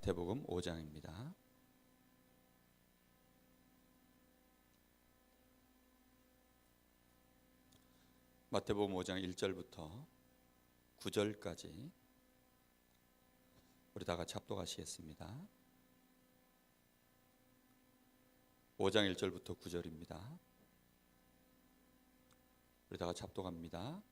마태복음 5장입니다. 마태복음 5장 1절부터 9절까지 우리 다 같이 합독하시겠습니다. 5장 1절부터 9절입니다. 우리 다 같이 합독합니다.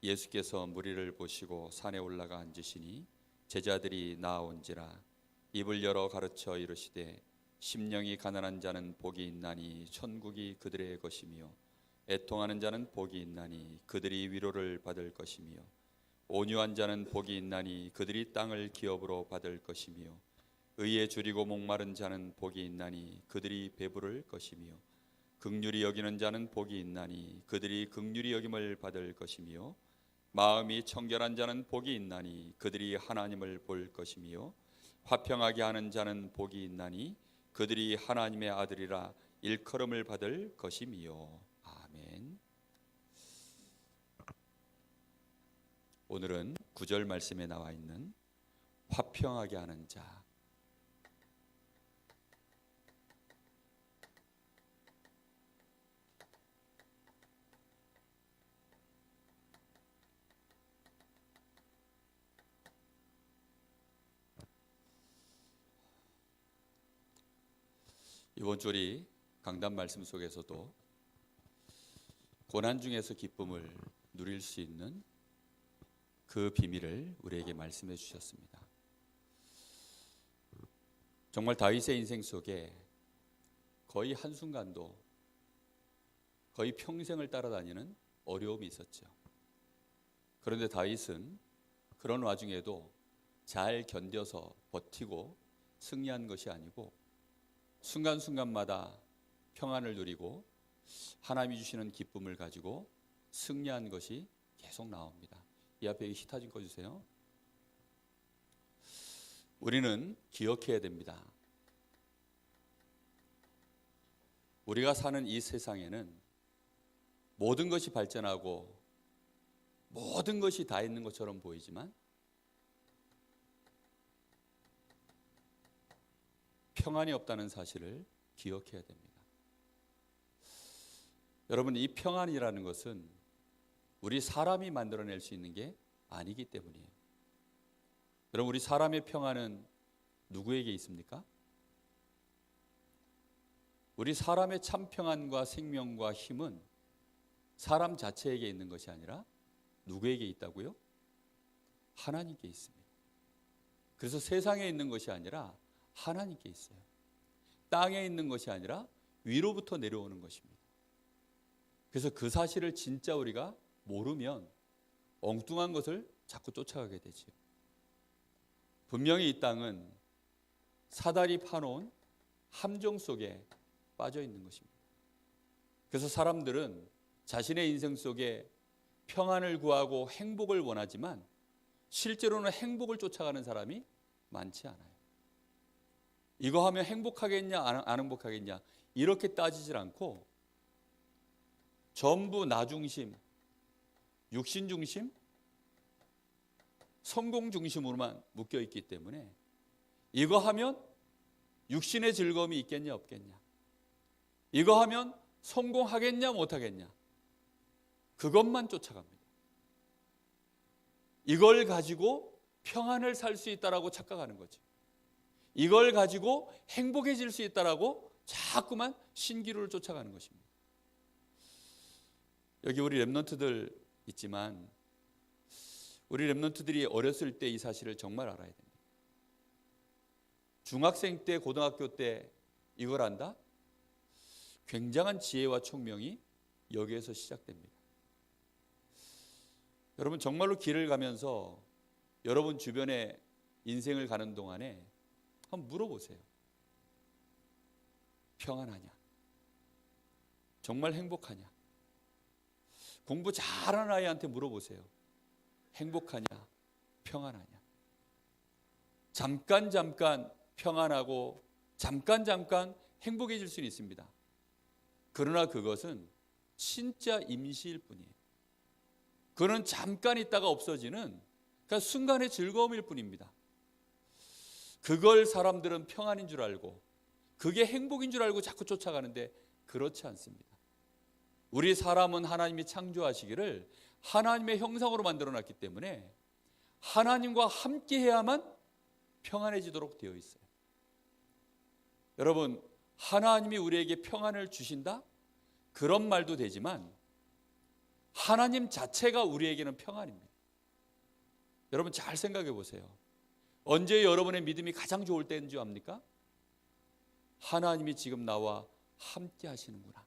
예수께서 무리를 보시고 산에 올라가 앉으시니 제자들이 나아온지라. 입을 열어 가르쳐 이르시되 심령이 가난한 자는 복이 있나니 천국이 그들의 것이며 애통하는 자는 복이 있나니 그들이 위로를 받을 것이며 온유한 자는 복이 있나니 그들이 땅을 기업으로 받을 것이며 의에 줄이고 목마른 자는 복이 있나니 그들이 배부를 것이며 긍휼히 여기는 자는 복이 있나니 그들이 긍휼히 여김을 받을 것이며 마음이 청결한 자는 복이 있나니 그들이 하나님을 볼 것이며 화평하게 하는 자는 복이 있나니 그들이 하나님의 아들이라 일컬음을 받을 것이며. 아멘. 오늘은 9절 말씀에 나와 있는 화평하게 하는 자, 이번 주 우리 강단 말씀 속에서도 고난 중에서 기쁨을 누릴 수 있는 그 비밀을 우리에게 말씀해 주셨습니다. 정말 다윗의 인생 속에 거의 한순간도, 거의 평생을 따라다니는 어려움이 있었죠. 그런데 다윗은 그런 와중에도 잘 견뎌서 버티고 승리한 것이 아니고 순간순간마다 평안을 누리고 하나님이 주시는 기쁨을 가지고 승리한 것이 계속 나옵니다. 이 앞에 히타 좀 꺼주세요. 우리는 기억해야 됩니다. 우리가 사는 이 세상에는 모든 것이 발전하고 모든 것이 다 있는 것처럼 보이지만 평안이 없다는 사실을 기억해야 됩니다. 여러분, 이 평안이라는 것은 우리 사람이 만들어낼 수 있는 게 아니기 때문이에요. 여러분, 우리 사람의 평안은 누구에게 있습니까? 우리 사람의 참 평안과 생명과 힘은 사람 자체에게 있는 것이 아니라 누구에게 있다고요? 하나님께 있습니다. 그래서 세상에 있는 것이 아니라 하나님께 있어요. 땅에 있는 것이 아니라 위로부터 내려오는 것입니다. 그래서 그 사실을 진짜 우리가 모르면 엉뚱한 것을 자꾸 쫓아가게 되지요. 분명히 이 땅은 사다리 파놓은 함정 속에 빠져 있는 것입니다. 그래서 사람들은 자신의 인생 속에 평안을 구하고 행복을 원하지만 실제로는 행복을 쫓아가는 사람이 많지 않아요. 이거 하면 행복하겠냐 안 행복하겠냐 이렇게 따지질 않고 전부 나 중심, 육신 중심, 성공 중심으로만 묶여 있기 때문에 이거 하면 육신의 즐거움이 있겠냐 없겠냐, 이거 하면 성공하겠냐 못하겠냐, 그것만 쫓아갑니다. 이걸 가지고 평안을 살 수 있다라고 착각하는 거죠. 이걸 가지고 행복해질 수 있다라고 자꾸만 신기루를 쫓아가는 것입니다. 여기 우리 랩런트들 있지만 우리 랩런트들이 어렸을 때 이 사실을 정말 알아야 됩니다. 중학생 때, 고등학교 때 이걸 안다? 굉장한 지혜와 총명이 여기에서 시작됩니다. 여러분, 정말로 길을 가면서 여러분 주변에 인생을 가는 동안에 한번 물어보세요. 평안하냐? 정말 행복하냐? 공부 잘하는 아이한테 물어보세요. 행복하냐? 평안하냐? 잠깐 평안하고 잠깐 행복해질 수는 있습니다. 그러나 그것은 진짜 임시일 뿐이에요. 그는 잠깐 있다가 없어지는 그러니까 순간의 즐거움일 뿐입니다. 그걸 사람들은 평안인 줄 알고 그게 행복인 줄 알고 자꾸 쫓아가는데 그렇지 않습니다. 우리 사람은 하나님이 창조하시기를 하나님의 형상으로 만들어놨기 때문에 하나님과 함께 해야만 평안해지도록 되어 있어요. 여러분, 하나님이 우리에게 평안을 주신다? 그런 말도 되지만 하나님 자체가 우리에게는 평안입니다. 여러분 잘 생각해 보세요. 언제 여러분의 믿음이 가장 좋을 때인 줄 압니까? 하나님이 지금 나와 함께 하시는구나.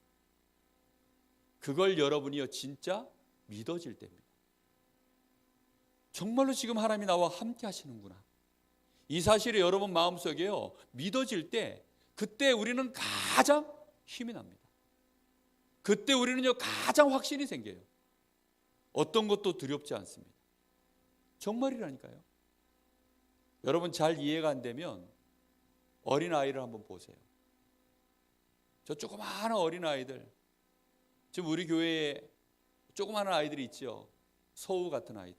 그걸 여러분이요 진짜 믿어질 때입니다. 정말로 지금 하나님이 나와 함께 하시는구나. 이 사실이 여러분 마음속에요 믿어질 때 그때 우리는 가장 힘이 납니다. 그때 우리는요 가장 확신이 생겨요. 어떤 것도 두렵지 않습니다. 정말이라니까요. 여러분 잘 이해가 안 되면 어린아이를 한번 보세요. 저 조그마한 어린아이들, 지금 우리 교회에 조그마한 아이들이 있죠. 서우 같은 아이들.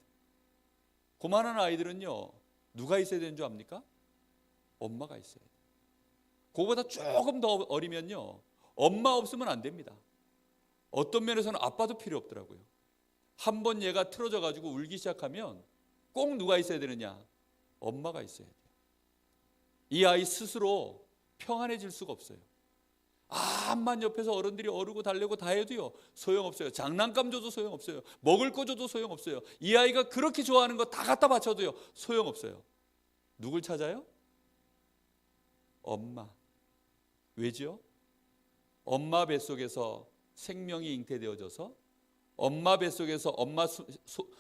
그만한 아이들은요 누가 있어야 되는 줄 압니까? 엄마가 있어야 돼요. 그거보다 조금 더 어리면요 엄마 없으면 안 됩니다. 어떤 면에서는 아빠도 필요 없더라고요. 한번 얘가 틀어져 가지고 울기 시작하면 꼭 누가 있어야 되느냐? 엄마가 있어야 돼요. 이 아이 스스로 평안해질 수가 없어요. 암만 옆에서 어른들이 어르고 달래고 다 해도요 소용없어요. 장난감 줘도 소용없어요. 먹을 거 줘도 소용없어요. 이 아이가 그렇게 좋아하는 거 다 갖다 바쳐도요 소용없어요. 누굴 찾아요? 엄마. 왜죠? 엄마 뱃속에서 생명이 잉태되어져서 엄마 뱃속에서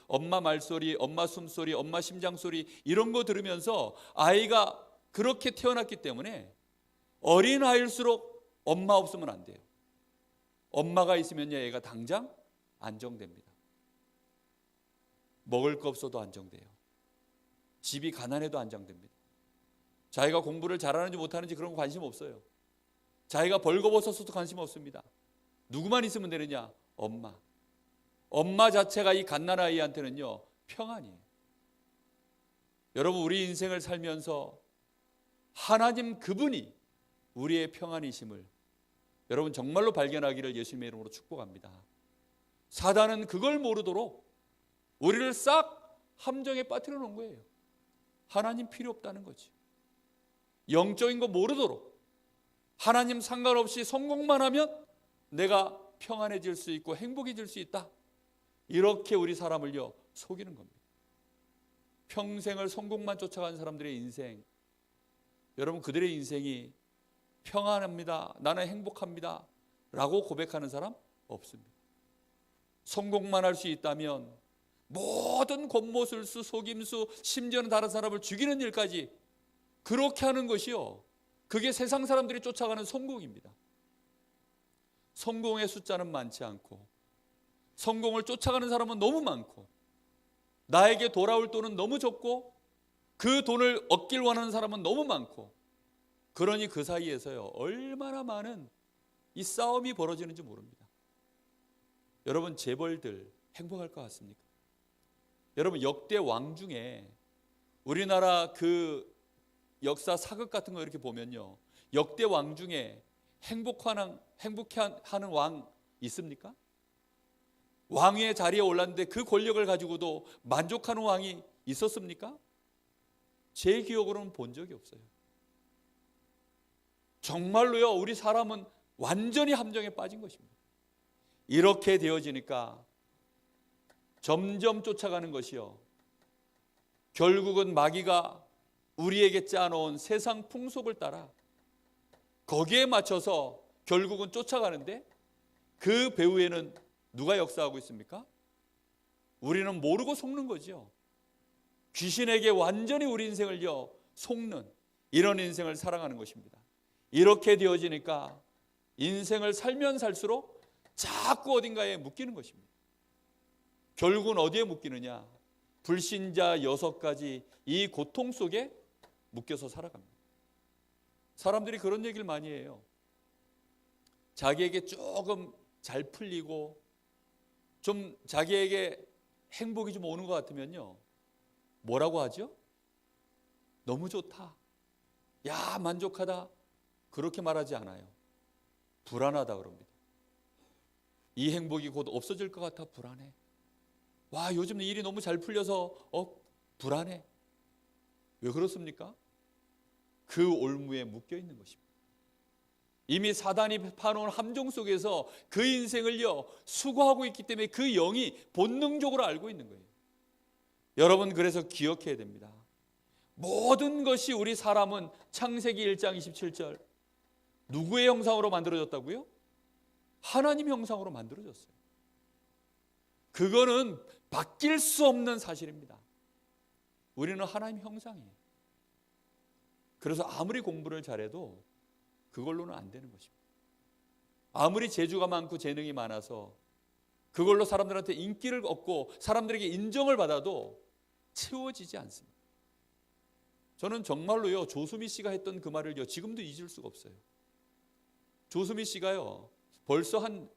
엄마 말소리, 엄마 숨소리, 엄마 심장소리 이런 거 들으면서 아이가 그렇게 태어났기 때문에 어린 아이일수록 엄마 없으면 안 돼요. 엄마가 있으면요 애가 당장 안정됩니다. 먹을 거 없어도 안정돼요. 집이 가난해도 안정됩니다. 자기가 공부를 잘하는지 못하는지 그런 거 관심 없어요. 자기가 벌거벗었어도 관심 없습니다. 누구만 있으면 되느냐? 엄마. 엄마 자체가 이 갓난아이한테는요 평안이에요. 여러분 우리 인생을 살면서 하나님 그분이 우리의 평안이심을 여러분 정말로 발견하기를 예수님의 이름으로 축복합니다. 사단은 그걸 모르도록 우리를 싹 함정에 빠뜨려 놓은 거예요. 하나님 필요 없다는 거지. 영적인 거 모르도록 하나님 상관없이 성공만 하면 내가 평안해질 수 있고 행복해질 수 있다. 이렇게 우리 사람을요 속이는 겁니다. 평생을 성공만 쫓아가는 사람들의 인생, 여러분 그들의 인생이 평안합니다, 나는 행복합니다 라고 고백하는 사람 없습니다. 성공만 할 수 있다면 모든 겉모술수, 속임수, 심지어는 다른 사람을 죽이는 일까지 그렇게 하는 것이요 그게 세상 사람들이 쫓아가는 성공입니다. 성공의 숫자는 많지 않고 성공을 쫓아가는 사람은 너무 많고 나에게 돌아올 돈은 너무 적고 그 돈을 얻길 원하는 사람은 너무 많고 그러니 그 사이에서요 얼마나 많은 이 싸움이 벌어지는지 모릅니다. 여러분 재벌들 행복할 것 같습니까? 여러분 역대 왕 중에 우리나라 그 역사 사극 같은 거 이렇게 보면요 역대 왕 중에 행복해하는 왕 있습니까? 왕위의 자리에 올랐는데 그 권력을 가지고도 만족하는 왕이 있었습니까? 제 기억으로는 본 적이 없어요. 정말로요 우리 사람은 완전히 함정에 빠진 것입니다. 이렇게 되어지니까 점점 쫓아가는 것이요 결국은 마귀가 우리에게 짜놓은 세상 풍속을 따라 거기에 맞춰서 결국은 쫓아가는데 그 배후에는 누가 역사하고 있습니까? 우리는 모르고 속는 거죠. 귀신에게 완전히 우리 인생을요 속는 이런 인생을 살아가는 것입니다. 이렇게 되어지니까 인생을 살면 살수록 자꾸 어딘가에 묶이는 것입니다. 결국은 어디에 묶이느냐? 불신자 6가지 이 고통 속에 묶여서 살아갑니다. 사람들이 그런 얘기를 많이 해요. 자기에게 조금 잘 풀리고 좀 자기에게 행복이 좀 오는 것 같으면요 뭐라고 하죠? 너무 좋다. 야, 만족하다. 그렇게 말하지 않아요. 불안하다 그럽니다. 이 행복이 곧 없어질 것 같아 불안해. 와, 요즘 일이 너무 잘 풀려서 불안해. 왜 그렇습니까? 그 올무에 묶여 있는 것입니다. 이미 사단이 파놓은 함정 속에서 그 인생을요 수고하고 있기 때문에 그 영이 본능적으로 알고 있는 거예요. 여러분, 그래서 기억해야 됩니다. 모든 것이 우리 사람은 창세기 1장 27절 누구의 형상으로 만들어졌다고요? 하나님 형상으로 만들어졌어요. 그거는 바뀔 수 없는 사실입니다. 우리는 하나님 형상이에요. 그래서 아무리 공부를 잘해도 그걸로는 안 되는 것입니다. 아무리 재주가 많고 재능이 많아서 그걸로 사람들한테 인기를 얻고 사람들에게 인정을 받아도 채워지지 않습니다. 저는 정말로요 조수미 씨가 했던 그 말을요 지금도 잊을 수가 없어요. 조수미 씨가요 벌써 한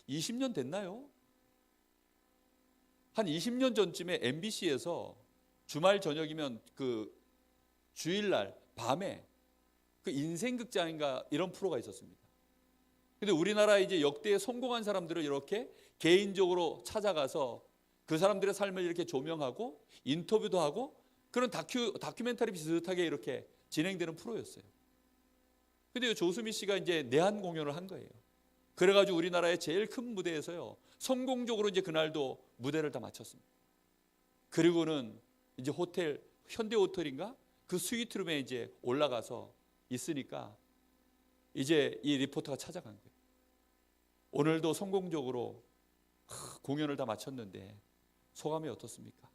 20년 됐나요? 한 20년 전쯤에 MBC에서 주말 저녁이면 그 주일날 밤에 그 인생극장인가 이런 프로가 있었습니다. 근데 우리나라 이제 역대 성공한 사람들을 이렇게 개인적으로 찾아가서 그 사람들의 삶을 이렇게 조명하고 인터뷰도 하고 그런 다큐멘터리 비슷하게 이렇게 진행되는 프로였어요. 근데 조수미 씨가 이제 내한 공연을 한 거예요. 그래가지고 우리나라의 제일 큰 무대에서요 성공적으로 이제 그날도 무대를 다 마쳤습니다. 그리고는 이제 호텔 현대 호텔인가 그 스위트룸에 이제 올라가서 있으니까 이제 이 리포터가 찾아간 거예요. 오늘도 성공적으로 공연을 다 마쳤는데 소감이 어떻습니까?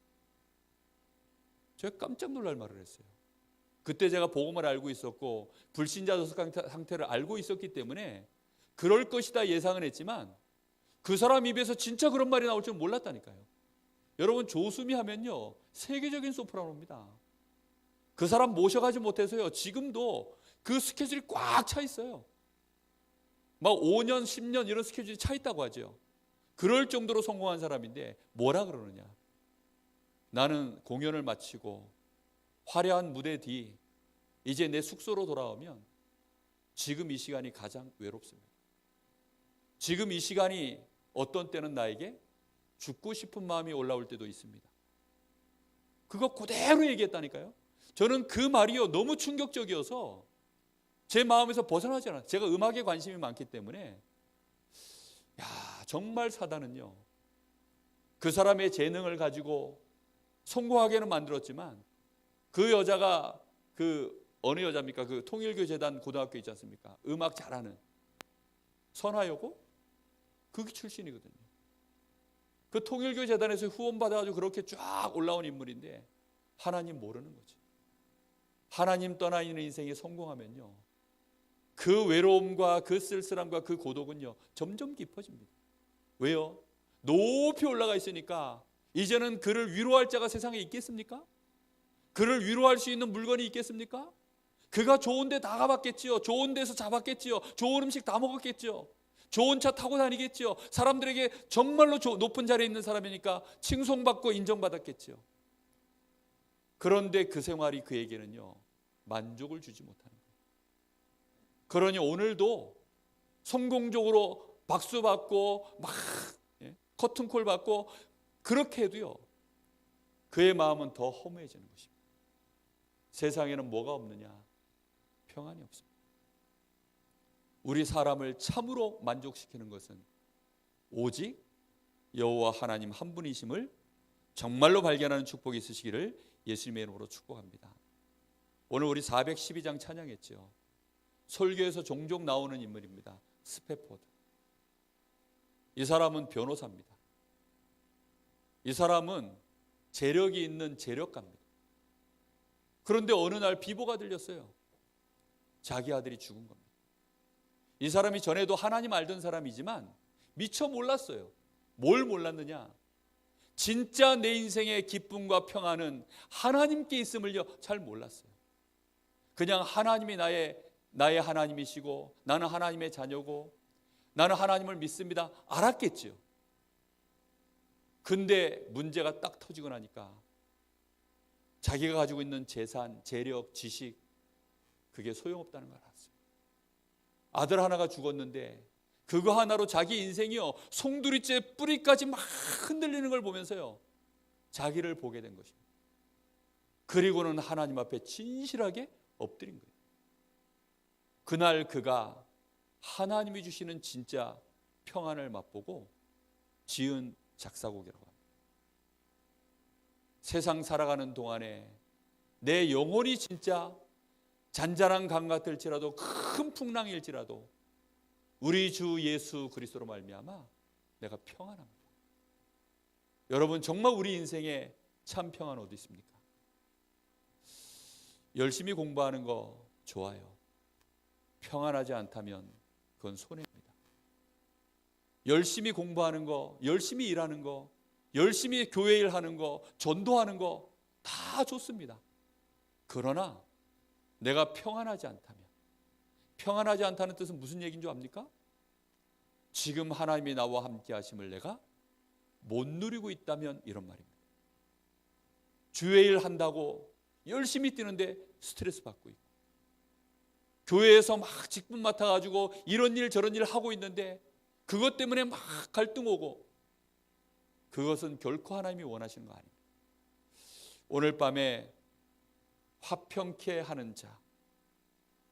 제가 깜짝 놀랄 말을 했어요. 그때 제가 복음을 알고 있었고 불신자 상태를 알고 있었기 때문에 그럴 것이다 예상은 했지만 그 사람 입에서 진짜 그런 말이 나올 줄 몰랐다니까요. 여러분, 조수미 하면요 세계적인 소프라노입니다. 그 사람 모셔가지 못해서요 지금도 그 스케줄이 꽉 차 있어요. 막 5년 10년 이런 스케줄이 차 있다고 하죠. 그럴 정도로 성공한 사람인데 뭐라 그러느냐, 나는 공연을 마치고 화려한 무대 뒤 이제 내 숙소로 돌아오면 지금 이 시간이 가장 외롭습니다. 지금 이 시간이 어떤 때는 나에게 죽고 싶은 마음이 올라올 때도 있습니다. 그거 그대로 얘기했다니까요. 저는 그 말이요 너무 충격적이어서 제 마음에서 벗어나지 않아요. 제가 음악에 관심이 많기 때문에 정말 사단은요 그 사람의 재능을 가지고 성공하게는 만들었지만 그 여자가 그 어느 여자입니까? 그 통일교 재단 고등학교 있지 않습니까? 음악 잘하는 선화여고 그 출신이거든요. 그 통일교 재단에서 후원 받아가지고 그렇게 쫙 올라온 인물인데 하나님 모르는 거죠. 하나님 떠나 있는 인생에 성공하면요 그 외로움과 그 쓸쓸함과 그 고독은요 점점 깊어집니다. 왜요? 높이 올라가 있으니까 이제는 그를 위로할 자가 세상에 있겠습니까? 그를 위로할 수 있는 물건이 있겠습니까? 그가 좋은 데 다 가봤겠지요. 좋은 데서 잡았겠지요. 좋은 음식 다 먹었겠지요. 좋은 차 타고 다니겠지요. 사람들에게 정말로 높은 자리에 있는 사람이니까 칭송받고 인정받았겠지요. 그런데 그 생활이 그에게는요 만족을 주지 못하는 거예요. 그러니 오늘도 성공적으로 박수 받고 막 커튼콜 받고 그렇게 해도요 그의 마음은 더 허무해지는 것입니다. 세상에는 뭐가 없느냐? 평안이 없습니다. 우리 사람을 참으로 만족시키는 것은 오직 여호와 하나님 한 분이심을 정말로 발견하는 축복이 있으시기를 예수님의 이름으로 축복합니다. 오늘 우리 412장 찬양했죠. 설교에서 종종 나오는 인물입니다. 스페포드. 이 사람은 변호사입니다. 이 사람은 재력이 있는 재력가입니다. 그런데 어느 날 비보가 들렸어요. 자기 아들이 죽은 겁니다. 이 사람이 전에도 하나님 알던 사람이지만 미처 몰랐어요. 뭘 몰랐느냐? 진짜 내 인생의 기쁨과 평안은 하나님께 있음을요 잘 몰랐어요. 그냥 하나님이 나의 하나님이시고 나는 하나님의 자녀고 나는 하나님을 믿습니다 알았겠죠. 근데 문제가 딱 터지고 나니까 자기가 가지고 있는 재산, 재력, 지식 그게 소용없다는 걸 알았어요. 아들 하나가 죽었는데 그거 하나로 자기 인생이요 송두리째 뿌리까지 막 흔들리는 걸 보면서요 자기를 보게 된 것입니다. 그리고는 하나님 앞에 진실하게 엎드린 거예요. 그날 그가 하나님이 주시는 진짜 평안을 맛보고 지은 작사곡이라고 합니다. 세상 살아가는 동안에 내 영혼이 진짜 잔잔한 강 같을지라도 큰 풍랑일지라도 우리 주 예수 그리스도로 말미암아 내가 평안합니다. 여러분 정말 우리 인생에 참 평안 어디 있습니까? 열심히 공부하는 거 좋아요. 평안하지 않다면 그건 손해입니다. 열심히 공부하는 거, 열심히 일하는 거, 열심히 교회 일하는 거, 전도하는 거 다 좋습니다. 그러나 내가 평안하지 않다면, 평안하지 않다는 뜻은 무슨 얘기인 줄 압니까? 지금 하나님이 나와 함께 하심을 내가 못 누리고 있다면 이런 말입니다. 주의 일 한다고 열심히 뛰는데 스트레스 받고 있고, 교회에서 막 직분 맡아가지고 이런 일 저런 일 하고 있는데 그것 때문에 막 갈등 오고, 그것은 결코 하나님이 원하시는 거 아닙니다. 오늘 밤에 화평케 하는 자,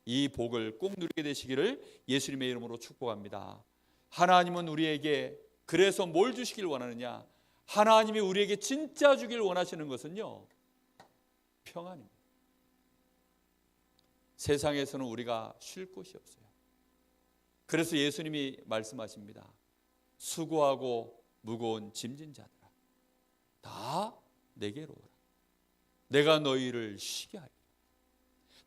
이 복을 꼭 누리게 되시기를 예수님의 이름으로 축복합니다. 하나님은 우리에게 그래서 뭘 주시길 원하느냐? 하나님이 우리에게 진짜 주길 원하시는 것은요, 평안입니다. 세상에서는 우리가 쉴 곳이 없어요. 그래서 예수님이 말씀하십니다. 수고하고 무거운 짐진 자들아, 다 내게로 오라. 내가 너희를 쉬게 하리라.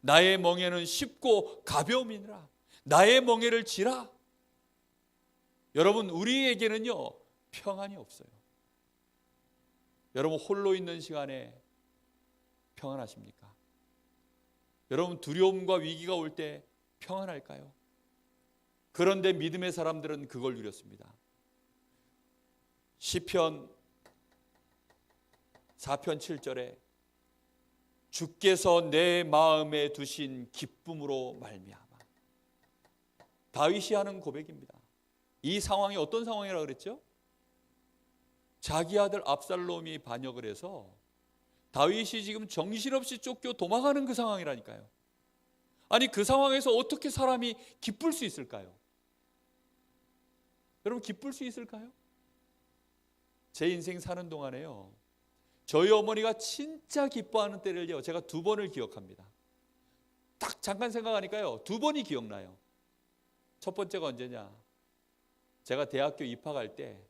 나의 멍에는 쉽고 가벼움이니라. 나의 멍에를 지라. 여러분, 우리에게는요 평안이 없어요. 여러분, 홀로 있는 시간에 평안하십니까? 여러분, 두려움과 위기가 올 때 평안할까요? 그런데 믿음의 사람들은 그걸 누렸습니다. 시편 4편 7절에 주께서 내 마음에 두신 기쁨으로 말미암아. 다윗이 하는 고백입니다. 이 상황이 어떤 상황이라고 그랬죠? 자기 아들 압살롬이 반역을 해서 다윗이 지금 정신없이 쫓겨 도망가는 그 상황이라니까요. 아니, 그 상황에서 어떻게 사람이 기쁠 수 있을까요? 여러분, 기쁠 수 있을까요? 제 인생 사는 동안에요, 저희 어머니가 진짜 기뻐하는 때를요 제가 2번을 기억합니다. 딱 잠깐 생각하니까요 2번이 기억나요. 첫 번째가 언제냐, 제가 대학교 입학할 때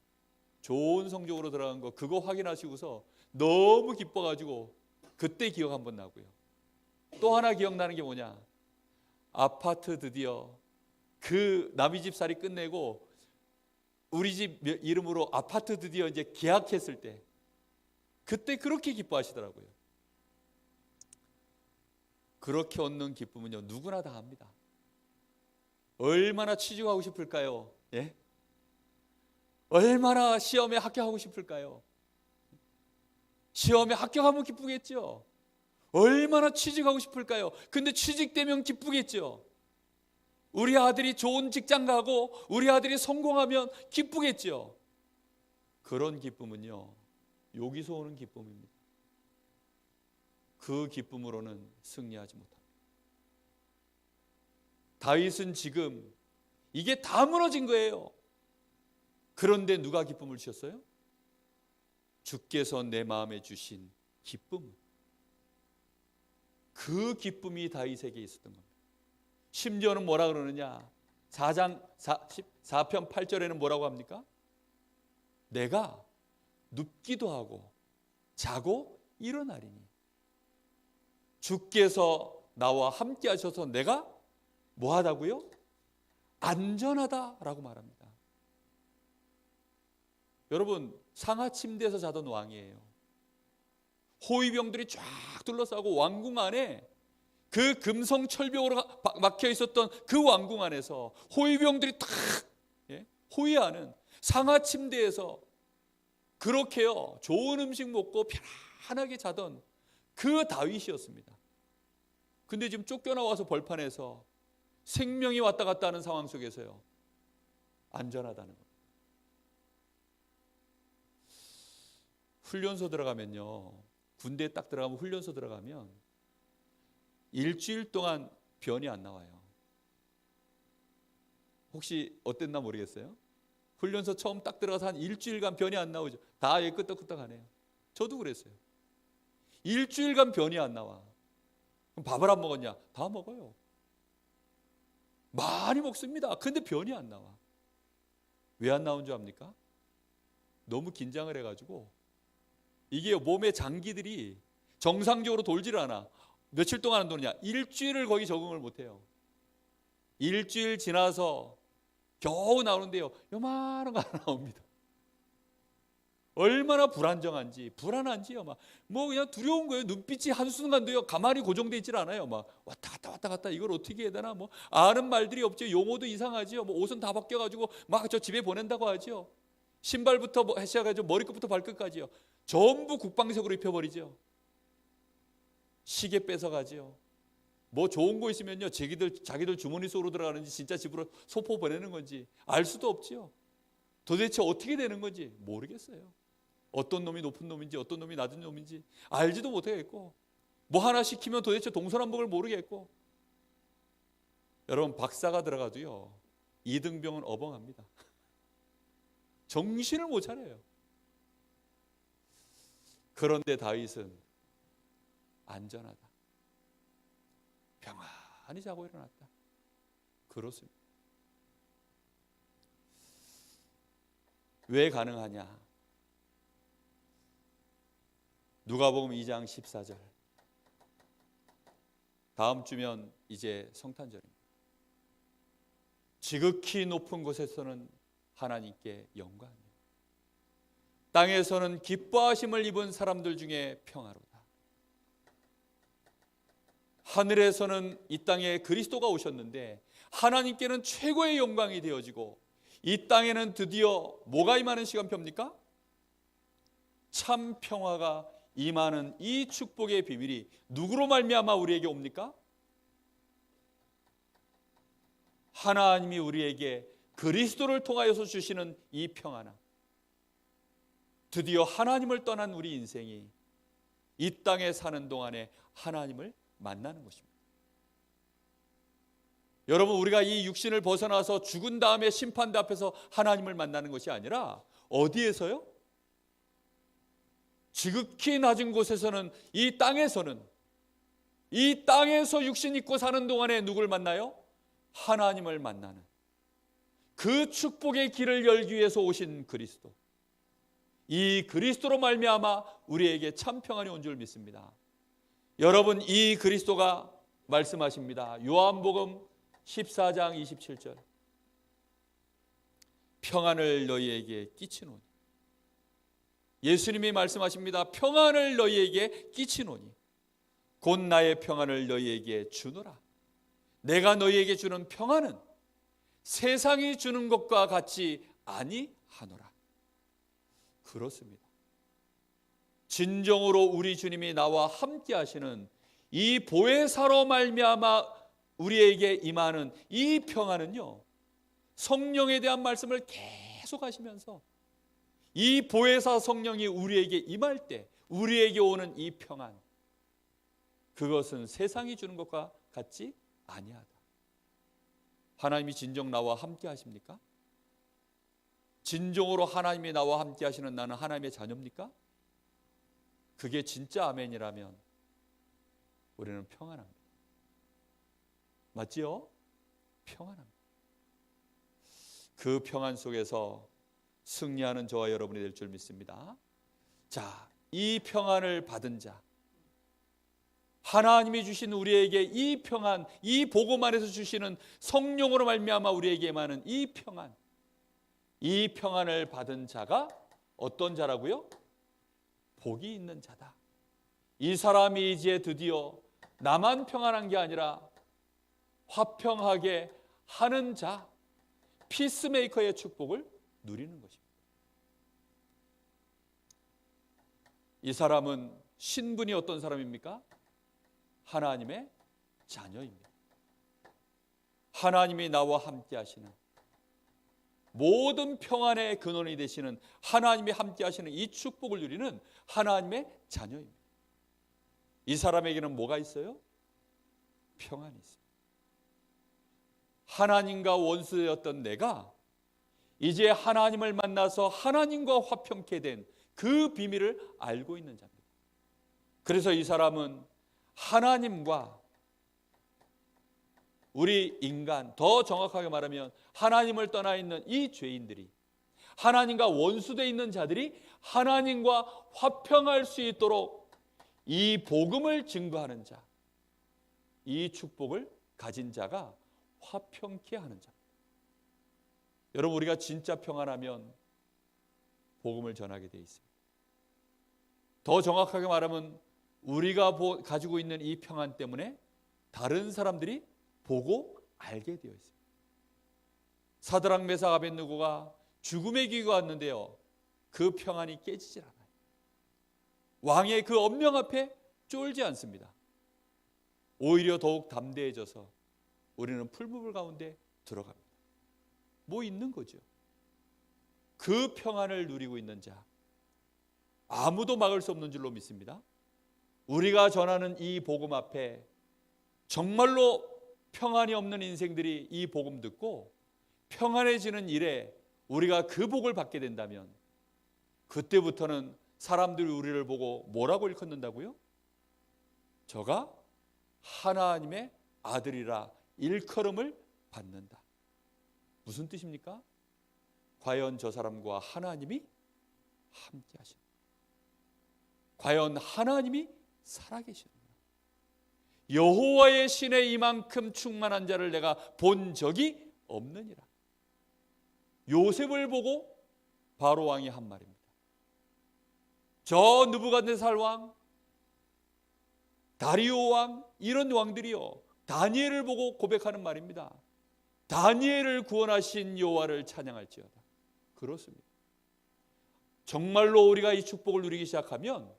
좋은 성적으로 들어간 거 그거 확인하시고서 너무 기뻐가지고 그때 기억 한번 나고요. 또 하나 기억나는 게 뭐냐, 아파트 드디어 그 남의 집 살이 끝내고 우리 집 이름으로 아파트 드디어 이제 계약했을 때 그때 그렇게 기뻐하시더라고요. 그렇게 얻는 기쁨은요 누구나 다 합니다. 얼마나 취직하고 싶을까요? 예? 얼마나 시험에 합격하고 싶을까요? 시험에 합격하면 기쁘겠죠. 얼마나 취직하고 싶을까요? 근데 취직되면 기쁘겠죠. 우리 아들이 좋은 직장 가고 우리 아들이 성공하면 기쁘겠죠. 그런 기쁨은요 여기서 오는 기쁨입니다. 그 기쁨으로는 승리하지 못합니다. 다윗은 지금 이게 다 무너진 거예요. 그런데 누가 기쁨을 주셨어요? 주께서 내 마음에 주신 기쁨. 그 기쁨이 다윗에게 있었던 겁니다. 심지어는 뭐라 그러느냐, 4편 8절에는 뭐라고 합니까? 내가 눕기도 하고 자고 일어나리니 주께서 나와 함께 하셔서 내가 뭐하다고요? 안전하다라고 말합니다. 여러분, 상하 침대에서 자던 왕이에요. 호위병들이 쫙 둘러싸고 왕궁 안에 그 금성 철벽으로 막혀 있었던 그 왕궁 안에서 호위병들이 탁 호위하는 상하 침대에서 그렇게요 좋은 음식 먹고 편안하게 자던 그 다윗이었습니다. 근데 지금 쫓겨나와서 벌판에서 생명이 왔다 갔다 하는 상황 속에서요, 안전하다는 겁니다. 훈련소 들어가면요, 군대에 딱 들어가면, 훈련소 들어가면 일주일 동안 변이 안 나와요. 혹시 어땠나 모르겠어요. 훈련소 처음 딱 들어가서 한 일주일간 변이 안 나오죠. 다 끄떡끄떡하네요. 저도 그랬어요. 일주일간 변이 안 나와. 그럼 밥을 안 먹었냐? 다 먹어요. 많이 먹습니다. 근데 변이 안 나와. 왜 안 나온 줄 압니까? 너무 긴장을 해가지고 이게 몸의 장기들이 정상적으로 돌지를 않아. 며칠 동안 안 도느냐? 일주일을 거기 적응을 못해요. 일주일 지나서 겨우 나오는데요, 요만한 거 하나 나옵니다. 얼마나 불안한지요. 뭐 그냥 두려운 거예요. 눈빛이 한순간도요, 가만히 고정되어 있질 않아요. 막 왔다 갔다 이걸 어떻게 해야 되나, 뭐 아는 말들이 없죠. 용어도 이상하지요. 뭐 옷은 다 바뀌어가지고 막 저 집에 보낸다고 하죠. 신발부터 시작해서 머리끝부터 발끝까지요, 전부 국방색으로 입혀버리죠. 시계 뺏어가지요. 뭐 좋은 거 있으면요, 자기들 주머니 속으로 들어가는지 진짜 집으로 소포 보내는 건지 알 수도 없지요. 도대체 어떻게 되는 건지 모르겠어요. 어떤 놈이 높은 놈인지 어떤 놈이 낮은 놈인지 알지도 못하겠고, 뭐 하나 시키면 도대체 동서남북을 모르겠고. 여러분, 박사가 들어가도요, 이등병은 어벙합니다. 정신을 못 차려요. 그런데 다윗은 안전하다, 평안히 자고 일어났다. 그렇습니다. 왜 가능하냐? 누가복음 2장 14절. 다음 주면 이제 성탄절입니다. 지극히 높은 곳에서는 하나님께 영광, 땅에서는 기뻐하심을 입은 사람들 중에 평화로다. 하늘에서는 이 땅에 그리스도가 오셨는데 하나님께는 최고의 영광이 되어지고, 이 땅에는 드디어 뭐가 임하는 시간표입니까? 참 평화가 임하는 이 축복의 비밀이 누구로 말미암아 우리에게 옵니까? 하나님이 우리에게 그리스도를 통하여서 주시는 이 평안함. 드디어 하나님을 떠난 우리 인생이 이 땅에 사는 동안에 하나님을 만나는 것입니다. 여러분, 우리가 이 육신을 벗어나서 죽은 다음에 심판대 앞에서 하나님을 만나는 것이 아니라 어디에서요? 지극히 낮은 곳에서는, 이 땅에서 육신 입고 사는 동안에 누굴 만나요? 하나님을 만나는, 그 축복의 길을 열기 위해서 오신 그리스도, 이 그리스도로 말미암아 우리에게 참 평안이 온 줄 믿습니다. 여러분, 이 그리스도가 말씀하십니다. 요한복음 14장 27절. 평안을 너희에게 끼치노니. 예수님이 말씀하십니다. 평안을 너희에게 끼치노니 곧 나의 평안을 너희에게 주노라. 내가 너희에게 주는 평안은 세상이 주는 것과 같이 아니하노라. 그렇습니다. 진정으로 우리 주님이 나와 함께 하시는 이 보혜사로 말미암아 우리에게 임하는 이 평안은요, 성령에 대한 말씀을 계속 하시면서 이 보혜사 성령이 우리에게 임할 때 우리에게 오는 이 평안, 그것은 세상이 주는 것과 같지 아니하다. 하나님이 진정 나와 함께 하십니까? 진정으로 하나님이 나와 함께 하시는 나는 하나님의 자녀입니까? 그게 진짜 아멘이라면 우리는 평안합니다. 맞지요? 평안합니다. 그 평안 속에서 승리하는 저와 여러분이 될 줄 믿습니다. 자, 이 평안을 받은 자, 하나님이 주신 우리에게 이 평안, 이 복음 안에서 주시는 성령으로 말미암아 우리에게 임하는 이 평안, 이 평안을 받은 자가 어떤 자라고요? 복이 있는 자다. 이 사람이 이제 드디어 나만 평안한 게 아니라 화평하게 하는 자, 피스메이커의 축복을 누리는 것입니다. 이 사람은 신분이 어떤 사람입니까? 하나님의 자녀입니다. 하나님이 나와 함께 하시는, 모든 평안의 근원이 되시는 하나님이 함께 하시는 이 축복을 누리는 하나님의 자녀입니다. 이 사람에게는 뭐가 있어요? 평안이 있습니다. 하나님과 원수였던 내가 이제 하나님을 만나서 하나님과 화평케 된 그 비밀을 알고 있는 자입니다. 그래서 이 사람은 하나님과 우리 인간, 더 정확하게 말하면 하나님을 떠나 있는 이 죄인들이, 하나님과 원수되어 있는 자들이 하나님과 화평할 수 있도록 이 복음을 증거하는 자, 이 축복을 가진 자가 화평케 하는 자입니다. 여러분, 우리가 진짜 평안하면 복음을 전하게 되어 있습니다. 더 정확하게 말하면 우리가 가지고 있는 이 평안 때문에 다른 사람들이 보고 알게 되어 있습니다. 사드락 메삭 아벳느고가 죽음의 기가 왔는데요, 그 평안이 깨지질 않아요. 왕의 그 엄명 앞에 쫄지 않습니다. 오히려 더욱 담대해져서 우리는 풀무불 가운데 들어갑니다. 뭐 있는 거죠. 그 평안을 누리고 있는 자, 아무도 막을 수 없는 줄로 믿습니다. 우리가 전하는 이 복음 앞에 정말로 평안이 없는 인생들이 이 복음 듣고 평안해지는 일에 우리가 그 복을 받게 된다면, 그때부터는 사람들이 우리를 보고 뭐라고 일컫는다고요? 저가 하나님의 아들이라 일컬음을 받는다. 무슨 뜻입니까? 과연 저 사람과 하나님이 함께 하십니다. 과연 하나님이 살아계시는가? 여호와의 신에 이만큼 충만한 자를 내가 본 적이 없느니라. 요셉을 보고 바로 왕이 한 말입니다. 저 느부갓네살 왕, 다리오 왕, 이런 왕들이요, 다니엘을 보고 고백하는 말입니다. 다니엘을 구원하신 여호와를 찬양할지어다. 그렇습니다. 정말로 우리가 이 축복을 누리기 시작하면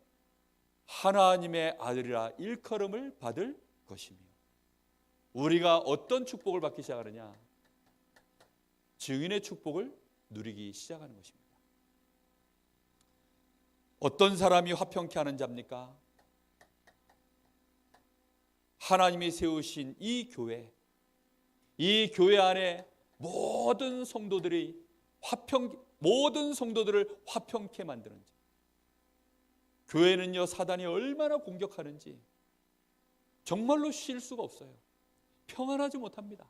하나님의 아들이라 일컬음을 받을 것이며, 우리가 어떤 축복을 받기 시작하느냐? 증인의 축복을 누리기 시작하는 것입니다. 어떤 사람이 화평케 하는 자입니까? 하나님이 세우신 이 교회 안에 모든 성도들을 화평케 만드는 자. 교회는요, 사단이 얼마나 공격하는지 정말로 쉴 수가 없어요. 평안하지 못합니다.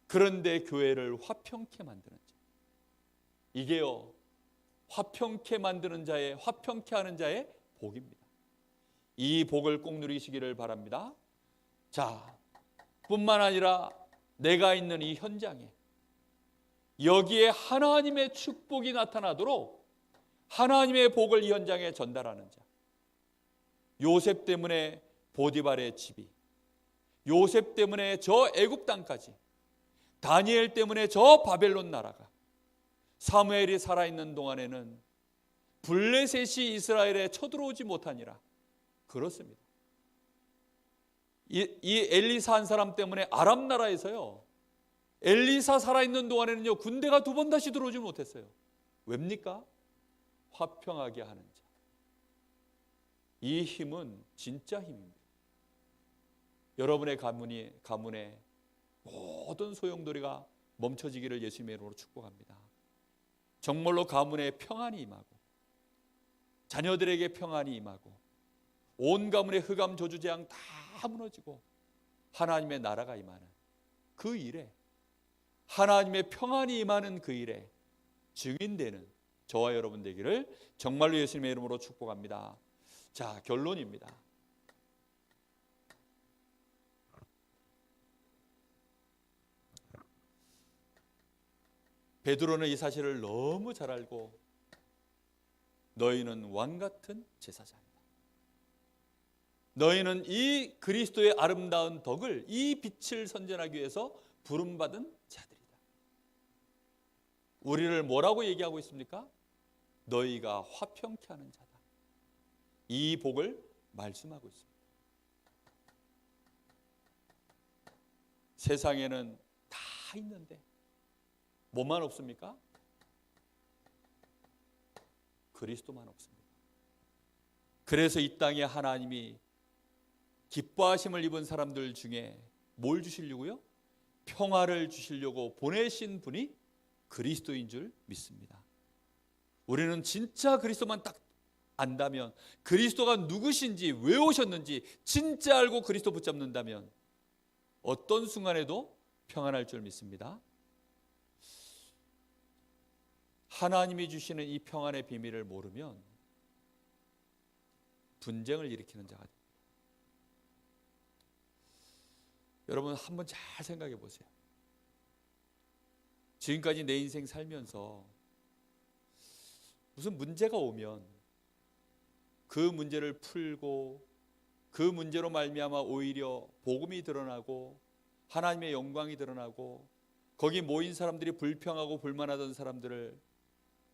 그런데 교회를 화평케 만드는 자, 이게요, 화평케 만드는 자의, 화평케 하는 자의 복입니다. 이 복을 꼭 누리시기를 바랍니다. 자, 뿐만 아니라 내가 있는 이 현장에, 여기에 하나님의 축복이 나타나도록 하나님의 복을 이 현장에 전달하는 자. 요셉 때문에 보디발의 집이, 요셉 때문에 저 애굽 땅까지, 다니엘 때문에 저 바벨론 나라가, 사무엘이 살아있는 동안에는 블레셋이 이스라엘에 쳐들어오지 못하니라. 그렇습니다. 이 엘리사 한 사람 때문에 아람 나라에서요, 엘리사 살아있는 동안에는요, 군대가 2번 다시 들어오지 못했어요. 왜입니까? 화평하게 하는 자. 이 힘은 진짜 힘입니다. 여러분의 가문에 모든 소용돌이가 멈춰지기를 예수님의 이름으로 축복합니다. 정말로 가문에 평안이 임하고, 자녀들에게 평안이 임하고, 온 가문의 흑암 저주 재앙 다 무너지고 하나님의 나라가 임하는 그 일에, 하나님의 평안이 임하는 그 일에 증인되는 저와 여러분 되기를 정말로 예수님의 이름으로 축복합니다. 자, 결론입니다. 베드로는 이 사실을 너무 잘 알고, 너희는 왕 같은 제사장이다. 너희는 이 그리스도의 아름다운 덕을, 이 빛을 선전하기 위해서 부름받은 자들이다. 우리를 뭐라고 얘기하고 있습니까? 너희가 화평케 하는 자다. 이 복을 말씀하고 있습니다. 세상에는 다 있는데 뭐만 없습니까? 그리스도만 없습니다. 그래서 이 땅에 하나님이 기뻐하심을 입은 사람들 중에 뭘 주시려고요? 평화를 주시려고 보내신 분이 그리스도인 줄 믿습니다. 우리는 진짜 그리스도만 딱 안다면, 그리스도가 누구신지 왜 오셨는지 진짜 알고 그리스도 붙잡는다면 어떤 순간에도 평안할 줄 믿습니다. 하나님이 주시는 이 평안의 비밀을 모르면 분쟁을 일으키는 자가 됩니다. 여러분 한번 잘 생각해 보세요. 지금까지 내 인생 살면서 무슨 문제가 오면 그 문제를 풀고 그 문제로 말미암아 오히려 복음이 드러나고 하나님의 영광이 드러나고 거기 모인 사람들이 불평하고 불만하던 사람들을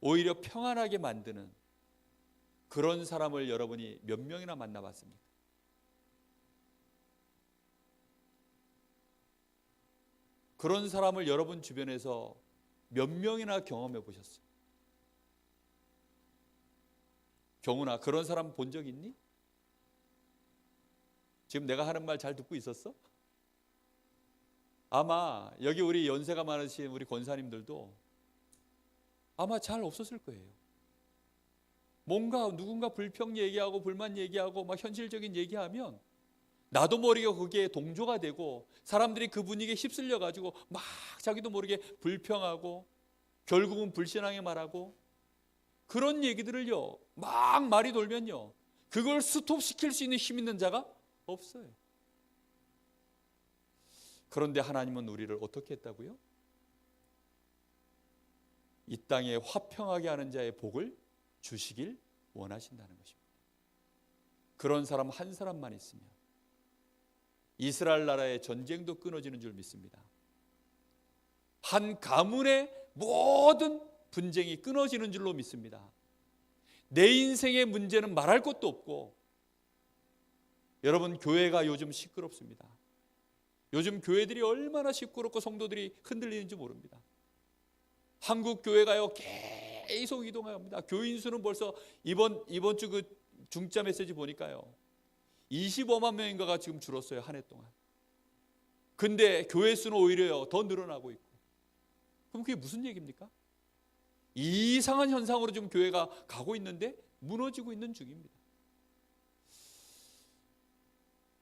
오히려 평안하게 만드는 그런 사람을 여러분이 몇 명이나 만나봤습니까? 그런 사람을 여러분 주변에서 몇 명이나 경험해 보셨어요? 경훈아, 그런 사람 본 적 있니? 지금 내가 하는 말 잘 듣고 있었어? 아마 여기 우리 연세가 많으신 우리 권사님들도 아마 잘 없었을 거예요. 뭔가 누군가 불평 얘기하고 불만 얘기하고 막 현실적인 얘기하면 나도 모르게 거기에 동조가 되고 사람들이 그 분위기에 휩쓸려 가지고 막 자기도 모르게 불평하고 결국은 불신앙에 말하고 그런 얘기들을요 막 말이 돌면요 그걸 스톱시킬 수 있는 힘 있는 자가 없어요. 그런데 하나님은 우리를 어떻게 했다고요? 이 땅에 화평하게 하는 자의 복을 주시길 원하신다는 것입니다. 그런 사람 한 사람만 있으면 이스라엘 나라의 전쟁도 끊어지는 줄 믿습니다. 한 가문의 모든 분쟁이 끊어지는 줄로 믿습니다. 내 인생의 문제는 말할 것도 없고, 여러분 교회가 요즘 시끄럽습니다. 요즘 교회들이 얼마나 시끄럽고 성도들이 흔들리는지 모릅니다. 한국 교회가요 계속 이동합니다. 교인 수는 벌써 이번 주 그 중짜 메시지 보니까요 25만 명인가가 지금 줄었어요, 한 해 동안. 근데 교회 수는 오히려 더 늘어나고 있고. 그럼 그게 무슨 얘기입니까? 이상한 현상으로 지금 교회가 가고 있는데 무너지고 있는 중입니다.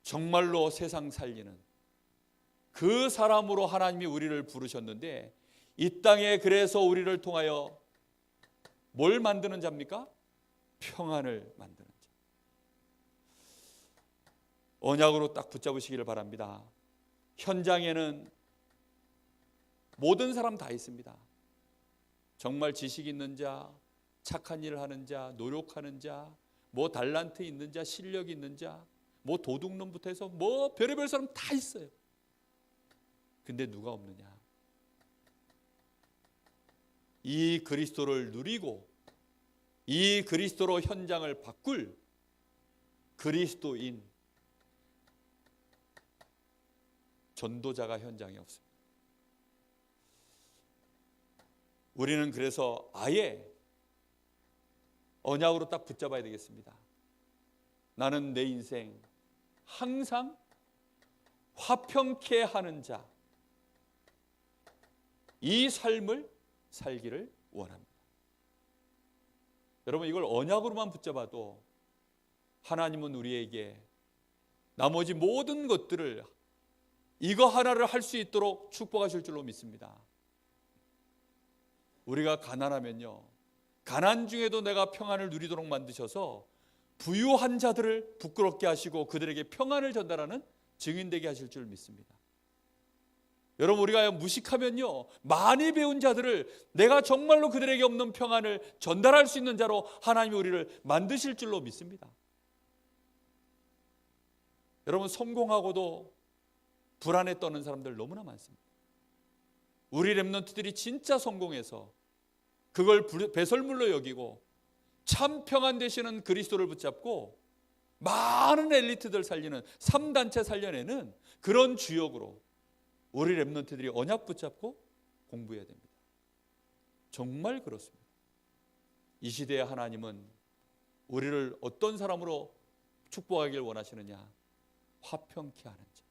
정말로 세상 살리는 그 사람으로 하나님이 우리를 부르셨는데, 이 땅에 그래서 우리를 통하여 뭘 만드는 자입니까? 평안을 만드는 자. 언약으로 딱 붙잡으시기를 바랍니다. 현장에는 모든 사람 다 있습니다. 정말 지식 있는 자, 착한 일을 하는 자, 노력하는 자, 뭐 달란트 있는 자, 실력 있는 자, 뭐 도둑놈부터 해서 뭐 별의별 사람 다 있어요. 근데 누가 없느냐? 이 그리스도를 누리고 이 그리스도로 현장을 바꿀 그리스도인 전도자가 현장에 없습니다. 우리는 그래서 아예 언약으로 딱 붙잡아야 되겠습니다. 나는 내 인생 항상 화평케 하는 자, 이 삶을 살기를 원합니다. 여러분 이걸 언약으로만 붙잡아도 하나님은 우리에게 나머지 모든 것들을 이거 하나를 할 수 있도록 축복하실 줄로 믿습니다. 우리가 가난하면요, 가난 중에도 내가 평안을 누리도록 만드셔서 부유한 자들을 부끄럽게 하시고 그들에게 평안을 전달하는 증인되게 하실 줄 믿습니다. 여러분 우리가 무식하면요 많이 배운 자들을 내가 정말로 그들에게 없는 평안을 전달할 수 있는 자로 하나님이 우리를 만드실 줄로 믿습니다. 여러분 성공하고도 불안에 떠는 사람들 너무나 많습니다. 우리 렘넌트들이 진짜 성공해서 그걸 배설물로 여기고 참 평안 되시는 그리스도를 붙잡고 많은 엘리트들 살리는 3단체 살려내는 그런 주역으로 우리 렘넌트들이 언약 붙잡고 공부해야 됩니다. 정말 그렇습니다. 이 시대의 하나님은 우리를 어떤 사람으로 축복하길 원하시느냐? 화평케 하는 자.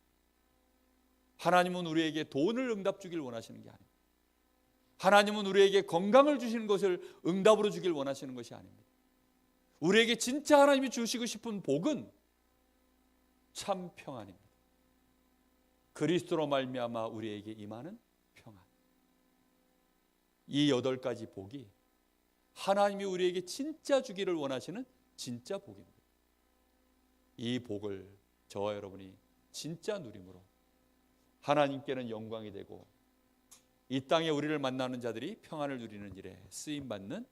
하나님은 우리에게 돈을 응답 주길 원하시는 게 아닙니다. 하나님은 우리에게 건강을 주시는 것을 응답으로 주길 원하시는 것이 아닙니다. 우리에게 진짜 하나님이 주시고 싶은 복은 참 평안입니다. 그리스도로 말미암아 우리에게 임하는 평안. 이 8가지 복이 하나님이 우리에게 진짜 주기를 원하시는 진짜 복입니다. 이 복을 저와 여러분이 진짜 누림으로 하나님께는 영광이 되고 이 땅에 우리를 만나는 자들이 평안을 누리는 일에 쓰임받는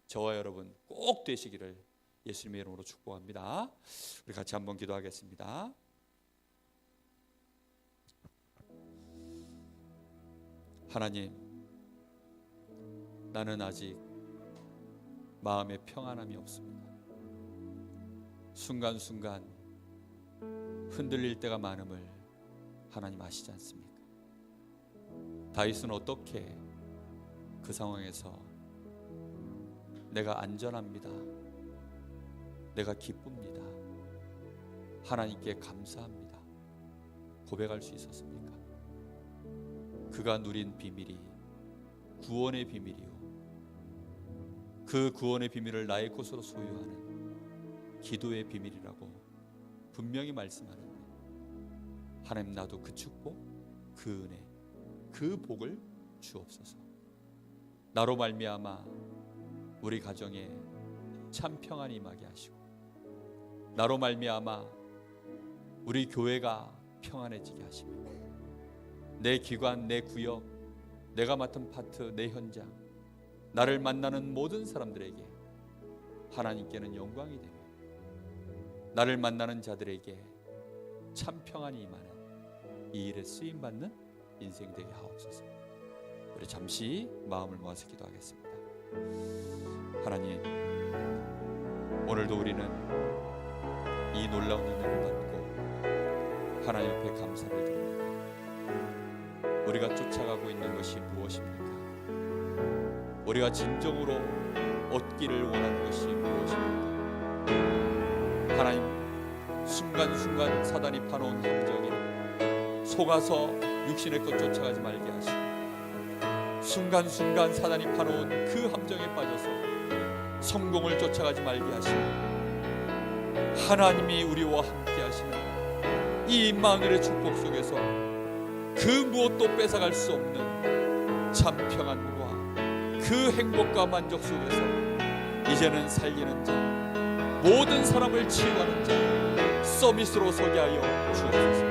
저와 여러분 꼭 되시기를 예수님의 이름으로 축복합니다. 우리 같이 한번 기도하겠습니다. 하나님, 나는 아직 마음에 평안함이 없습니다. 순간순간 흔들릴 때가 많음을 하나님 아시지 않습니까? 다윗은 어떻게 그 상황에서 내가 안전합니다, 내가 기쁩니다, 하나님께 감사합니다 고백할 수 있었습니까? 그가 누린 비밀이 구원의 비밀이요, 그 구원의 비밀을 나의 것으로 소유하는 기도의 비밀이라고 분명히 말씀하는데, 하나님 나도 그 축복, 그 은혜, 그 복을 주옵소서. 나로 말미암아 우리 가정에 참 평안이 임하게 하시고, 나로 말미암아 우리 교회가 평안해지게 하시며, 내 기관, 내 구역, 내가 맡은 파트, 내 현장, 나를 만나는 모든 사람들에게 하나님께는 영광이 되며, 나를 만나는 자들에게 참 평안이 임하는 이 일에 쓰임받는 인생 되게 하옵소서. 우리 잠시 마음을 모아서 기도하겠습니다. 하나님, 오늘도 우리는 이 놀라운 은혜를 받고 하나님 앞에 감사를 드립니다. 우리가 쫓아가고 있는 것이 무엇입니까? 우리가 진정으로 얻기를 원하는 것이 무엇입니까? 하나님, 순간순간 사단이 파놓은 함정에 속아서 육신의 것 쫓아가지 말게 하시고, 순간순간 사단이 파놓은 그 함정에 빠져서 성공을 쫓아가지 말게 하시고, 하나님이 우리와 함께 하시는 이 임마누엘의 축복 속에서 그 무엇도 뺏어갈 수 없는 참 평안과 그 행복과 만족 속에서 이제는 살리는 자, 모든 사람을 치유하는 자, 서밋으로 서게 하여 주옵소서.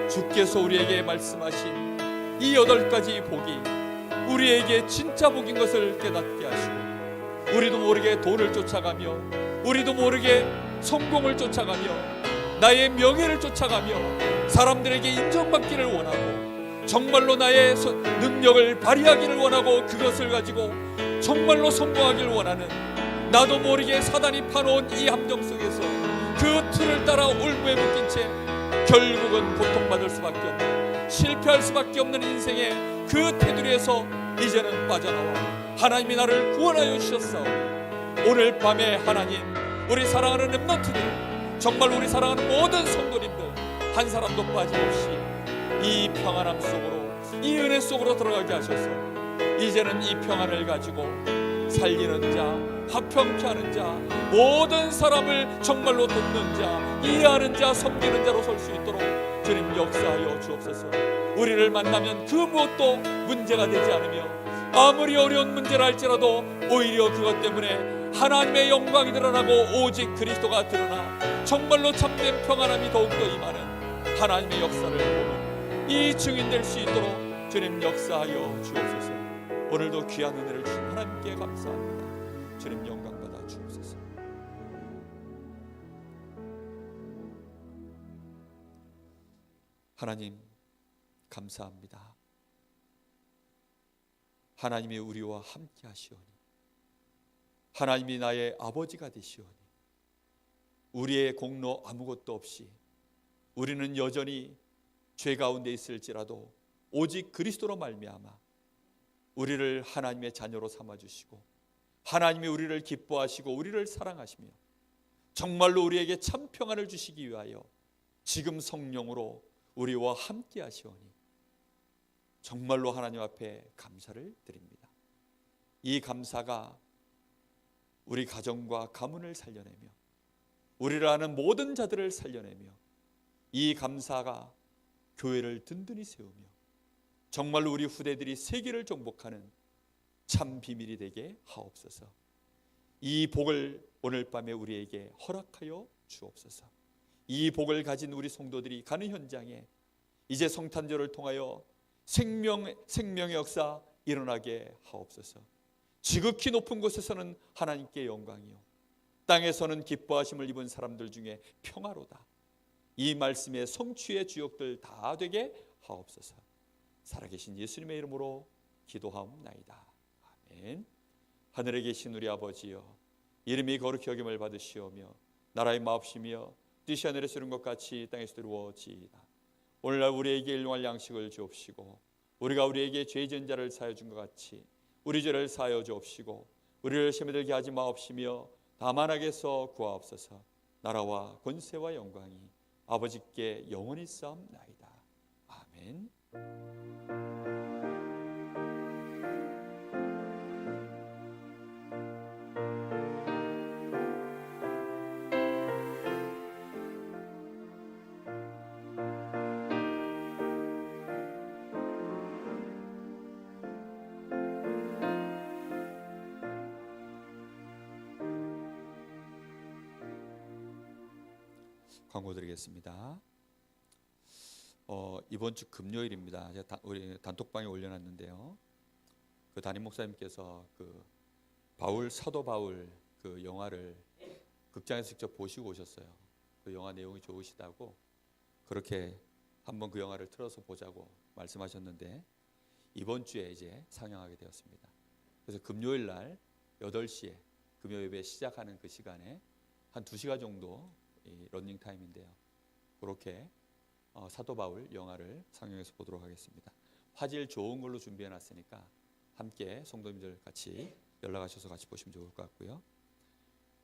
주께서 우리에게 말씀하신 이 8가지 복이 우리에게 진짜 복인 것을 깨닫게 하시고, 우리도 모르게 돈을 쫓아가며, 우리도 모르게 성공을 쫓아가며, 나의 명예를 쫓아가며 사람들에게 인정받기를 원하고, 정말로 나의 능력을 발휘하기를 원하고, 그것을 가지고 정말로 성공하기를 원하는, 나도 모르게 사단이 파놓은 이 함정 속에서 그 틀을 따라 올무에 묶인 채 결국은 고통받을 수밖에 없는, 실패할 수밖에 없는 인생의 그 테두리에서 이제는 빠져나와 하나님이 나를 구원하여 주셨사오니, 오늘 밤에 하나님, 우리 사랑하는 렘넌트들, 정말 우리 사랑하는 모든 성도님들 한 사람도 빠짐없이 이 평안함 속으로, 이 은혜 속으로 들어가게 하셔서 이제는 이 평안을 가지고 살리는 자, 화평케 하는 자, 모든 사람을 정말로 돕는 자, 이해하는 자, 섬기는 자로 설 수 있도록 주님 역사하여 주옵소서. 우리를 만나면 그 무엇도 문제가 되지 않으며, 아무리 어려운 문제라 할지라도 오히려 그것 때문에 하나님의 영광이 드러나고 오직 그리스도가 드러나 정말로 참된 평안함이 더욱더 임하는 하나님의 역사를 보는 이 증인 될 수 있도록 주님 역사하여 주옵소서. 오늘도 귀한 은혜를 주신 하나님께 감사합니다. 주님 영광 받아 주옵소서. 하나님 감사합니다. 하나님이 우리와 함께 하시오니, 하나님이 나의 아버지가 되시오니, 우리의 공로 아무것도 없이 우리는 여전히 죄 가운데 있을지라도 오직 그리스도로 말미암아 우리를 하나님의 자녀로 삼아주시고 하나님이 우리를 기뻐하시고 우리를 사랑하시며 정말로 우리에게 참 평안을 주시기 위하여 지금 성령으로 우리와 함께 하시오니 정말로 하나님 앞에 감사를 드립니다. 이 감사가 우리 가정과 가문을 살려내며 우리를 아는 모든 자들을 살려내며 이 감사가 교회를 든든히 세우며 정말로 우리 후대들이 세계를 정복하는 참 비밀이 되게 하옵소서. 이 복을 오늘 밤에 우리에게 허락하여 주옵소서. 이 복을 가진 우리 성도들이 가는 현장에 이제 성탄절을 통하여 생명의 역사 일어나게 하옵소서. 지극히 높은 곳에서는 하나님께 영광이요 땅에서는 기뻐하심을 입은 사람들 중에 평화로다. 이 말씀의 성취의 주역들 다 되게 하옵소서. 살아계신 예수님의 이름으로 기도하옵나이다. 아멘. 하늘에 계신 우리 아버지여, 이름이 거룩히 여김을 받으시오며 나라의 마옵시며 뜻이 하늘에서 이룬 것 같이 땅에서 이루어지이다. 오늘날 우리에게 일용할 양식을 주옵시고 우리가 우리에게 죄 지은 자를 사하여 준 것 같이 우리 죄를 사하여 주옵시고 우리를 시험에 들게 하지 마옵시며 다만 악에서 구하옵소서. 나라와 권세와 영광이 아버지께 영원히 쌓옵나이다. 아멘. 광고 드리겠습니다. 이번 주 금요일입니다. 제가 우리 단톡방에 올려놨는데요. 그 담임 목사님께서 그 사도 바울 그 영화를 극장에서 직접 보시고 오셨어요. 그 영화 내용이 좋으시다고 그렇게 한번 그 영화를 틀어서 보자고 말씀하셨는데 이번 주에 이제 상영하게 되었습니다. 그래서 금요일 날 8시에 금요 예배 시작하는 그 시간에 한 2시간 정도 러닝 타임인데요. 그렇게 사도 바울 영화를 상영해서 보도록 하겠습니다. 화질 좋은 걸로 준비해 놨으니까 함께 성도님들 같이 연락하셔서 같이 보시면 좋을 것 같고요.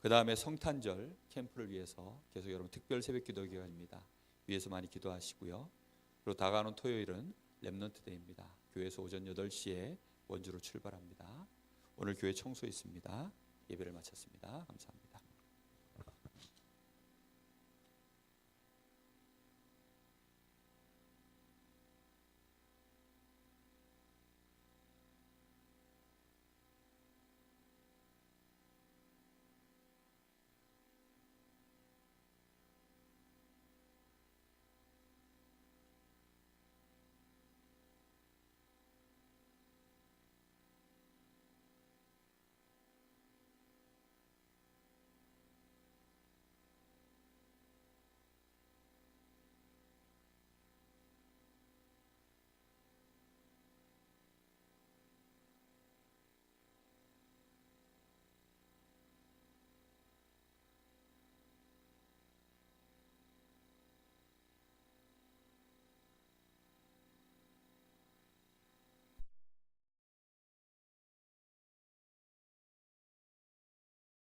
그 다음에 성탄절 캠프를 위해서 계속 여러분 특별 새벽 기도 기간입니다. 위에서 많이 기도하시고요. 그리고 다가오는 토요일은 렘넌트 데이입니다. 교회에서 오전 8시에 원주로 출발합니다. 오늘 교회 청소 있습니다. 예배를 마쳤습니다. 감사합니다.